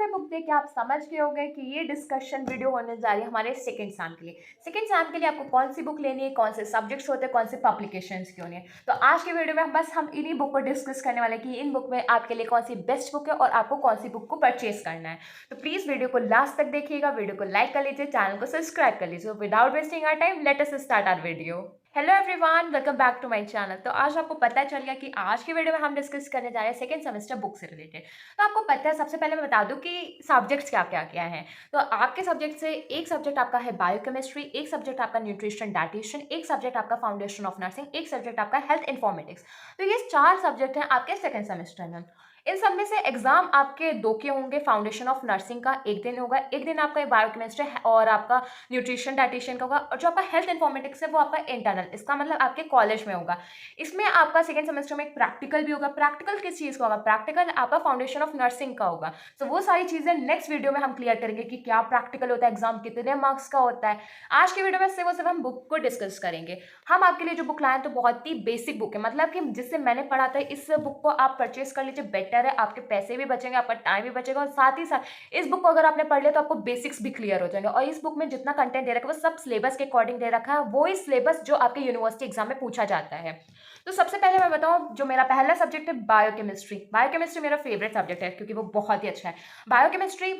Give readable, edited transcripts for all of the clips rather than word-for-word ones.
हमारे बुक देख के आप समझ गए होंगे कि ये डिस्कशन वीडियो होने जा रही है हमारे सेकंड सेम के लिए। सेकंड सेम के लिए आपको कौन सी बुक लेनी है, कौन से सब्जेक्ट्स होते हैं, कौन से पब्लिकेशंस की होनी है। तो आज के वीडियो में हम इन्हीं बुक को डिस्कस करने वाले हैं कि इन बुक में आपके लिए कौन सी बेस्ट बुक है और आपको कौन सी बुक को परचेज करना है। तो प्लीज़ वीडियो को लास्ट तक देखिएगा, वीडियो को लाइक कर लीजिए, चैनल को सब्सक्राइब कर लीजिए। Without wasting our time let us start our video. Hello everyone, welcome back to my channel. तो आज आपको पता चल गया कि आज की वीडियो में हम डिस्कस करने जा रहे हैं सेकंड सेमेस्टर बुक से रिलेटेड। तो आपको पता है, सबसे पहले मैं बता दूं कि सब्जेक्ट्स क्या क्या क्या हैं। तो आपके सब्जेक्ट से एक सब्जेक्ट आपका है बायोकेमिस्ट्री, एक सब्जेक्ट आपका न्यूट्रिशन डाइटिशियन, एक सब्जेक्ट आपका फाउंडेशन ऑफ नर्सिंग, एक सब्जेक्ट आपका हेल्थ इन्फॉर्मेटिक्स। तो ये 4 सब्जेक्ट हैं आपके सेकंड सेमेस्टर में। इन सब में से एग्जाम आपके 2 के होंगे। फाउंडेशन ऑफ नर्सिंग का एक दिन होगा, एक दिन आपका बायोकेमिस्ट्री और आपका न्यूट्रिशन डाइटिशियन का होगा, और जो आपका हेल्थ इन्फॉर्मेटिक्स है वो आपका इंटरनल, इसका मतलब आपके कॉलेज में होगा। इसमें आपका सेकंड सेमेस्टर में एक प्रैक्टिकल भी होगा। प्रैक्टिकल किस चीज़ का होगा? प्रैक्टिकल आपका फाउंडेशन ऑफ नर्सिंग का होगा। तो वो सारी चीज़ें नेक्स्ट वीडियो में हम क्लियर करेंगे कि क्या प्रैक्टिकल होता है, एग्जाम कितने मार्क्स का होता है। आज की वीडियो में सिर्फ हम बुक को डिस्कस करेंगे। हम आपके लिए जो बुक लाए तो बहुत ही बेसिक बुक है, मतलब कि जिससे मैंने पढ़ा था, इस बुक को आप परचेज कर लीजिए, बेटर है। आपके पैसे भी बचेंगे, आपका टाइम भी बचेगा, और साथ ही साथ इस बुक को अगर आपने पढ़ लिया तो आपको बेसिक्स भी क्लियर हो जाएंगे। और इस बुक में जितना कंटेंट दे रखा है वो सब सिलेबस के अकॉर्डिंग दे रखा है, वो ही सिलेबस जो आपके यूनिवर्सिटी एग्जाम में पूछा जाता है। तो सबसे पहले मैं बताऊं, जो मेरा पहला सब्जेक्ट है बायोकेमिस्ट्री। बायोकेमिस्ट्री मेरा फेवरेट सब्जेक्ट है क्योंकि वो बहुत ही अच्छा है। बायोकेमिस्ट्री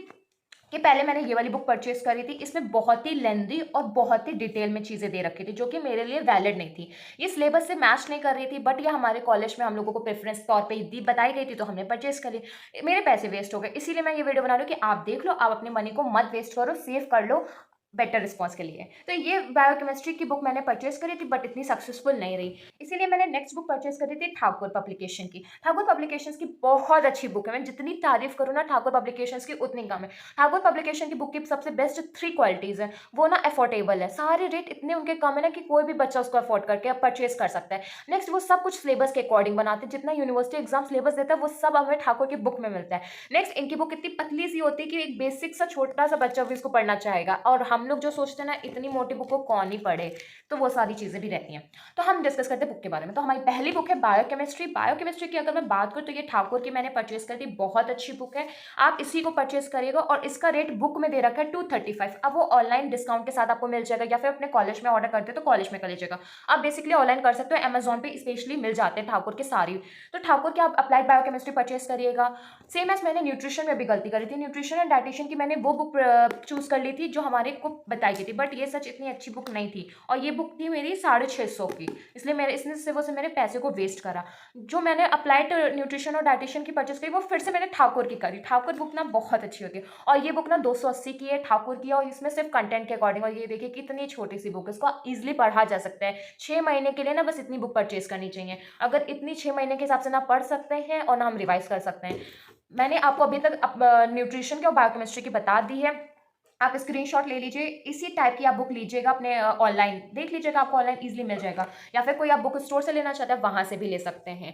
कि पहले मैंने ये वाली बुक परचेज करी थी। इसमें बहुत ही लेंदी और बहुत ही डिटेल में चीज़ें दे रखी थी जो कि मेरे लिए वैलिड नहीं थी। ये सिलेबस से मैच नहीं कर रही थी, बट ये हमारे कॉलेज में हम लोगों को प्रेफरेंस तौर पे दी बताई गई थी, तो हमने परचेज करी। मेरे पैसे वेस्ट हो गए, इसीलिए मैं ये वीडियो बना रही हूँ कि आप देख लो, आप अपने मनी को मत वेस्ट करो, सेव कर लो बेटर रिस्पॉन्स के लिए। तो ये बायोकेमिस्ट्री की बुक मैंने परचेज करी थी, बट इतनी सक्सेसफुल नहीं रही, इसीलिए मैंने नेक्स्ट बुक परचेज करी थी ठाकुर पब्लिकेशन की। ठाकुर पब्लिकेशंस की बहुत अच्छी बुक है, मैं जितनी तारीफ करूँ ना ठाकुर पब्लिकेशंस की उतनी कम है। ठाकुर पब्लिकेशन की बुक की सबसे बेस्ट 3 क्वालिटीज़ हैं। वो ना अफोर्डेबल है, सारे रेट इतने उनके कम है ना कि कोई भी बच्चा उसको अफोर्ड करके परचेज कर सकता है। नेक्स्ट, वो सब कुछ सिलेबस के अकॉर्डिंग बनाते हैं, जितना यूनिवर्सिटी एग्जाम सिलेबस देता है वो सब हमें ठाकुर की बुक में मिलता है। नेक्स्ट, इनकी बुक इतनी पतली सी होती है कि एक बेसिक सा छोटा सा बच्चा भी इसको पढ़ना चाहेगा, और हम लोग जो सोचते हैं ना इतनी मोटी बुक को कौन ही पढ़े, तो वो सारी चीज़ें भी रहती हैं। तो हम डिस्कस करते हैं बुक के बारे में। तो हमारी पहली बुक है बायोकेमिस्ट्री। बायोकेमिस्ट्री की अगर मैं बात करूँ तो ये ठाकुर की मैंने परचेज करी थी, बहुत अच्छी बुक है। आप इसी को परचेज करिएगा, और इसका रेट बुक में दे रखा है 235। अब वो ऑनलाइन डिस्काउंट के साथ आपको मिल जाएगा, या फिर अपने कॉलेज में ऑर्डर करते हो तो कॉलेज में कर लीजिएगा। आप बेसिकली ऑनलाइन कर सकते हो, अमेजोन पे स्पेशली मिल जाते हैं ठाकुर के सारी। तो ठाकुर के आप अप्लाइड बायोकेमिस्ट्री परचेज करिएगा। सेम एज मैंने न्यूट्रिशन में भी गलती करी थी। न्यूट्रिशन एंड डाइटिशियन की मैंने वो बुक चूज कर ली थी जो हमारे को बताई गई थी, बट ये सच इतनी अच्छी बुक नहीं थी, और ये बुक थी मेरी 650 की, इसलिए मेरे इसने से वो से मेरे पैसे को वेस्ट करा। जो मैंने अप्लाइड न्यूट्रिशन और डाइटिशियन की परचेस करी वो फिर से मैंने ठाकुर की करी। ठाकुर बुक ना बहुत अच्छी होती है, और ये बुक ना 280 की है ठाकुर की, और इसमें सिर्फ कंटेंट के अकॉर्डिंग। और ये देखिए कितनी छोटी सी बुक है, इसको ईजिली पढ़ा जा सकता है। 6 महीने के लिए ना बस इतनी बुक परचेज करनी चाहिए। अगर इतनी 6 महीने के हिसाब से ना पढ़ सकते हैं और ना हम रिवाइज कर सकते हैं। मैंने आपको अभी तक न्यूट्रिशन की और बायोकेमिस्ट्री की बता दी है। आप स्क्रीनशॉट ले लीजिए, इसी टाइप की आप बुक लीजिएगा, अपने ऑनलाइन देख लीजिएगा, आपको ऑनलाइन इजीली मिल जाएगा, या फिर कोई आप बुक स्टोर से लेना चाहते हैं वहाँ से भी ले सकते हैं।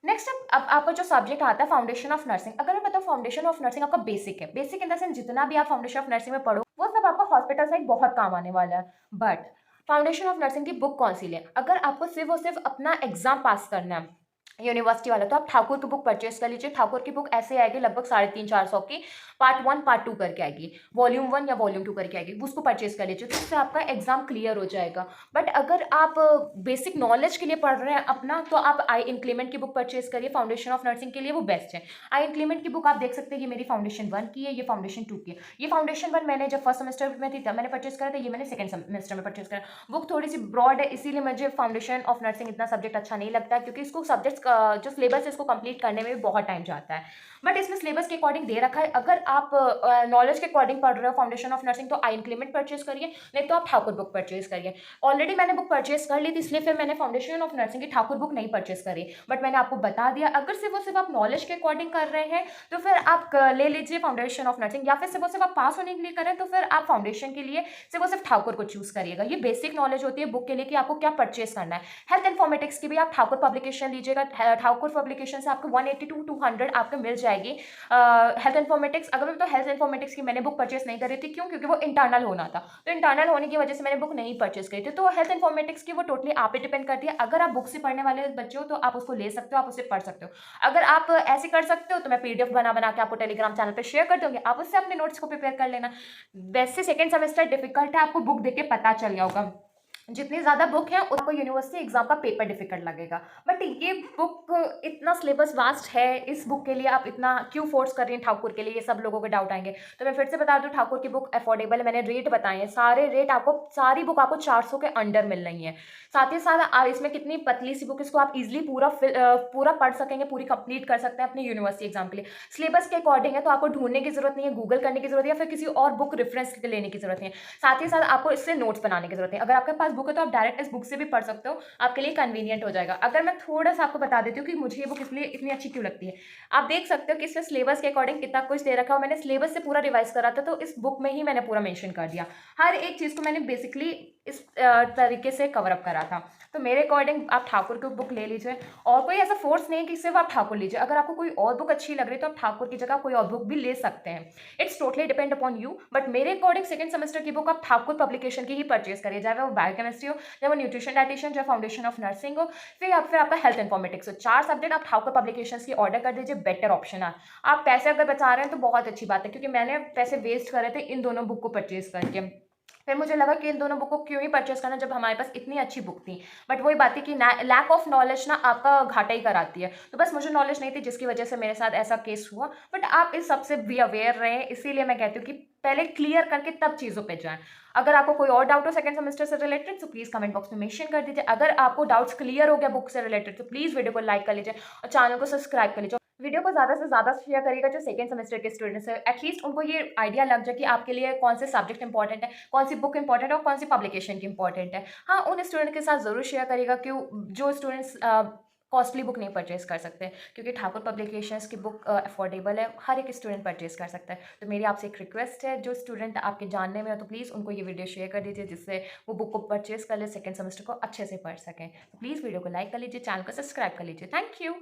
नेक्स्ट, अब आपका जो सब्जेक्ट आता है फाउंडेशन ऑफ नर्सिंग। अगर मैं बताऊँ, फाउंडेशन ऑफ नर्सिंग आपका बेसिक है। बेसिक इन द सेंस जितना भी आप फाउंडेशन ऑफ नर्सिंग में पढ़ो वो सब आपका हॉस्पिटल साइड बहुत काम आने वाला है। बट फाउंडेशन ऑफ नर्सिंग की बुक कौन सी लें? अगर आपको सिर्फ और सिर्फ अपना एग्जाम पास करना है यूनिवर्सिटी वाला, तो आप ठाकुर की बुक परचेस कर लीजिए। ठाकुर की बुक ऐसे आएगी लगभग 350-400 की, पार्ट 1 पार्ट 2 करके आएगी, वॉल्यूम 1 या वॉल्यूम 2 करके आएगी, उसको परचेस कर लीजिए, तो उससे आपका एग्जाम क्लियर हो जाएगा। बट अगर आप बेसिक नॉलेज के लिए पढ़ रहे हैं अपना, तो आप आई इंक्लीमेंट की बुक परचेस करिए। फाउंडेशन ऑफ नर्सिंग के लिए वो बेस्ट है। आई इंक्लीमेंट की बुक आप देख सकते हैं, ये मेरी फाउंडेशन 1 की है, ये फाउंडेशन 2 की है। ये फाउंडेशन 1 मैंने जब फर्स्ट सेमेस्टर में थी तब मैंने परचेस करा था, ये मैंने सेकंड सेमेस्टर में परचेस करा। बुक थोड़ी सी ब्रॉड है, इसीलिए मुझे फाउंडेशन ऑफ नर्सिंग इतना सब्जेक्ट अच्छा नहीं लगता, क्योंकि इसको सब्जेक्ट्स का जो सिलेबस इसको कंप्लीट करने में भी बहुत टाइम जाता है। बट इसमें सिलेबस के अकॉर्डिंग दे रखा है। अगर आप नॉलेज के अकॉर्डिंग पढ़ रहे हो फाउंडेशन ऑफ नर्सिंग, तो आई इंक्लीमेंट परचेज करिए, नहीं तो आप ठाकुर बुक परचेज करिए। ऑलरेडी मैंने बुक परचेज कर ली थी, इसलिए फिर मैंने फाउंडेशन ऑफ नर्सिंग की ठाकुर बुक नहीं परचेज करी। बट मैंने आपको बता दिया, अगर सिर्फ आप नॉलेज के अकॉर्डिंग कर रहे हैं तो फिर आप ले लीजिए फाउंडेशन ऑफ नर्सिंग, या फिर सिर्फ आप पास होने के लिए करें तो फिर आप फाउंडेशन के लिए सिर्फ ठाकुर को चूज करिएगा। ये बेसिक नॉलेज होती है बुक के लिए कि आपको क्या परचेज करना है। हेल्थ इन्फॉर्मेटिक्स की भी आप ठाकुर पब्लिकेशन लीजिएगा। ठाकुर पब्लिकेशन से आपको 180 टू 200 आपको मिल जाएगी। हेल्थ इन्फॉर्मेटिक्स, अगर तो हेल्थ इन्फॉर्मेटिक्स की मैंने बुक परचेस नहीं करी थी, क्यों? क्योंकि वो इंटरनल होना था, तो इंटरनल होने की वजह से मैंने बुक नहीं परचेस करी थी। तो हेल्थ इन्फॉर्मेटिक्स की वो टोटली आप पे डिपेंड करती है। अगर आप बुक से पढ़ने वाले बच्चे हो तो आप उसको ले सकते हो, आप उससे पढ़ सकते हो। अगर आप ऐसे कर सकते हो तो मैं पीडीएफ बना बना के आपको टेलीग्राम चैनल पे शेयर कर दूंगी, आप उससे अपने नोट्स को प्रिपेयर कर लेना। वैसे सेकंड सेमेस्टर डिफिकल्ट है, आपको बुक देख के पता चल गया होगा। जितनी ज़्यादा बुक है उनको यूनिवर्सिटी एग्जाम का पेपर डिफिकल्ट लगेगा। बट ये बुक इतना सिलेबस वास्ट है, इस बुक के लिए आप इतना क्यों फोर्स कर रही हैं ठाकुर के लिए, ये सब लोगों के डाउट आएंगे। तो मैं फिर से बता दूं, ठाकुर की बुक अफोर्डेबल है, मैंने रेट बताए हैं, सारे रेट आपको, सारी बुक आपको 400 के अंडर मिल रही है। साथ ही साथ आप इसमें कितनी पतली सी बुक, इसको आप इजिली पूरा पढ़ सकेंगे, पूरी कंप्लीट कर सकते हैं अपनी यूनिवर्सिटी एग्जाम के लिए। सिलेबस के अकॉर्डिंग है, तो आपको ढूंढने की जरूरत नहीं है, गूगल करने की जरूरत है, या फिर किसी और बुक रेफरेंस लेने की जरूरत नहीं है। साथ ही साथ आपको इससे नोट्स बनाने की जरूरत है। अगर आपके पास बुक है तो आप डायरेक्ट इस बुक से भी पढ़ सकते हो, आपके लिए कन्वीनियंट हो जाएगा। अगर मैं थोड़ा सा आपको बता देती हूँ कि मुझे ये बुक इसलिए इतनी अच्छी क्यों लगती है। आप देख सकते हो कि इसमें सिलेबस के अकॉर्डिंग कितना कुछ दे रखा है, मैंने सिलेबस से पूरा रिवाइज करा था, तो इस बुक में ही मैंने पूरा मेंशन कर दिया, हर एक चीज़ को मैंने बेसिकली इस तरीके से कवर अप करा था। तो मेरे अकॉर्डिंग आप ठाकुर की बुक ले लीजिए, और कोई ऐसा फोर्स नहीं है कि सिर्फ आप ठाकुर लीजिए। अगर आपको कोई और बुक अच्छी लग रही है तो आप ठाकुर की जगह कोई और बुक भी ले सकते हैं, it's totally depend upon you. But मेरे अकॉर्डिंग सेकंड सेमेस्टर की बुक आप ठाकुर पब्लिकेशन की ही परचेज करिए, चाहे वो बायोकेमिस्ट्री हो, चाहे वो न्यूट्रिशन डाइटिशियन, चाहे फाउंडेशन ऑफ नर्सिंग हो, फिर आपका हेल्थ इन्फॉर्मेटिक्स हो। 4 सब्जेक्ट आप ठाकुर पब्लिकेशन की ऑर्डर कर दीजिए, बेटर ऑप्शन है। आप पैसे अगर बचा रहे हैं तो बहुत अच्छी बात है, क्योंकि मैंने पैसे वेस्ट करे थे इन दोनों बुक को परचेज करके। फिर मुझे लगा कि इन दोनों बुक को क्यों ही परचेस करना जब हमारे पास इतनी अच्छी बुक थी। बट वही बात है कि लैक ऑफ नॉलेज ना आपका घाटा ही कराती है। तो बस मुझे नॉलेज नहीं थी, जिसकी वजह से मेरे साथ ऐसा केस हुआ। बट आप इस सबसे भी अवेयर रहे, इसीलिए मैं कहती हूँ कि पहले क्लियर करके तब चीज़ों पे जाएं। अगर आपको कोई और डाउट हो सेकंड सेमेस्टर से रिलेटेड तो प्लीज़ कमेंट बॉक्स में मेंशन कर दीजिए। अगर आपको डाउट्स क्लियर हो गया बुक से रिलेटेड तो प्लीज़ वीडियो को लाइक कर लीजिए और चैनल को सब्सक्राइब कर लीजिए। वीडियो को ज़्यादा से ज़्यादा शेयर करिएगा जो सेकंड सेमेस्टर के स्टूडेंट्स हैं, एटलीस्ट उनको ये आइडिया लग जाए कि आपके लिए कौन से सब्जेक्ट इंपॉर्टेंट है, कौन सी बुक इंपॉर्टेंट है और कौन सी पब्लिकेशन की इंपॉर्टेंट है। हाँ, उन स्टूडेंट के साथ ज़रूर शेयर करिएगा कि जो स्टूडेंट्स कॉस्टली बुक नहीं परचेज कर सकते, क्योंकि ठाकुर पब्लिकेशंस की बुक अफोर्डेबल है, हर एक स्टूडेंट परचेज कर सकता है। तो मेरी आपसे एक रिक्वेस्ट है, जो स्टूडेंट आपके जानने में हो तो प्लीज़ उनको ये वीडियो शेयर कर दीजिए, जिससे वो बुक को परचेज कर ले, सेकंड सेमेस्टर को अच्छे से पढ़ सकें। तो प्लीज़ वीडियो को लाइक कर लीजिए, चैनल को सब्सक्राइब कर लीजिए। Thank you.